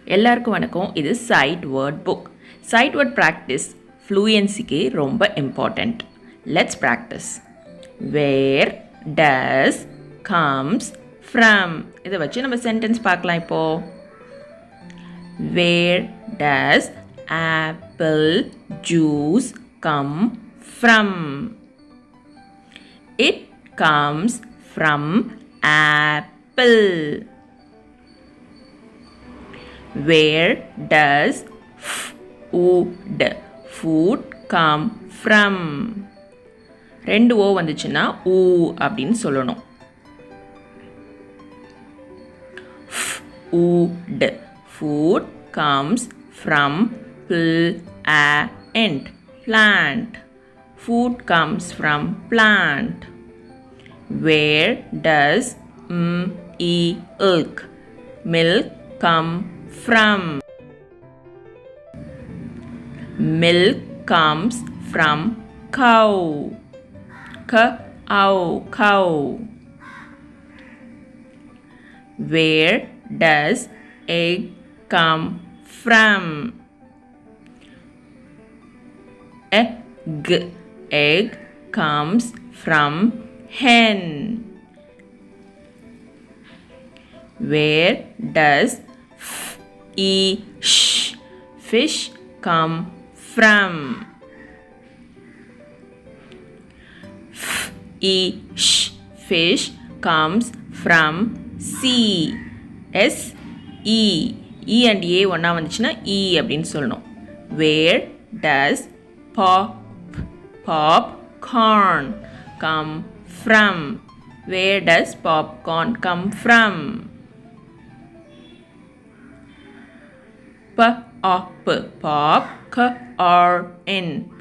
எல்லாருக்கும் வணக்கம். இது sightwordbook. sightwordpractise fluencyக்கு ரொம்ப important. Let's practice. Where does comes from. இதை வச்சு நம்ம sentence பார்க்கலாம் இப்போ. Where does apple juice come from? It comes from apple. Where does food come from? ரெண்டு ஓ வந்துச்சுன்னா ஊ அப்படின்னு சொல்லணும். Food comes from plant. Food comes from plant. Where does milk come from? Milk comes from cow. Cow. Where does egg come from? Egg comes from hen. Where does fish come from? Fish comes from sea. E and A ஒண்ணா வந்துச்சுன்னா E அப்படின்னு சொல்லணும். Where does popcorn come from? Where does popcorn come from?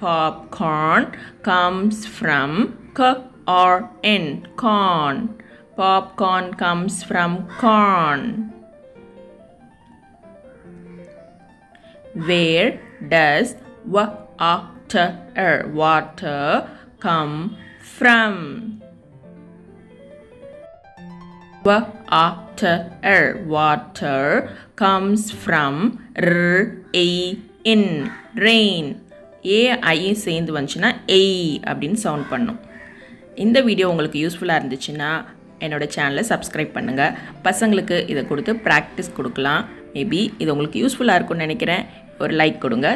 Popcorn comes from corn. Popcorn comes from corn. Where does water come from? Water comes from rain. I சேர்ந்து வந்துச்சுன்னா A அப்படின்னு sound பண்ணும். இந்த video உங்களுக்கு யூஸ்ஃபுல்லாக இருந்துச்சுன்னா என்னோட சேனலை சப்ஸ்கிரைப் பண்ணுங்கள். பசங்களுக்கு இதை கொடுத்து ப்ராக்டிஸ் கொடுக்கலாம். மேபி இது உங்களுக்கு யூஸ்ஃபுல்லாக இருக்கும்னு நினைக்கிறேன். ஒரு லைக் கொடுங்க.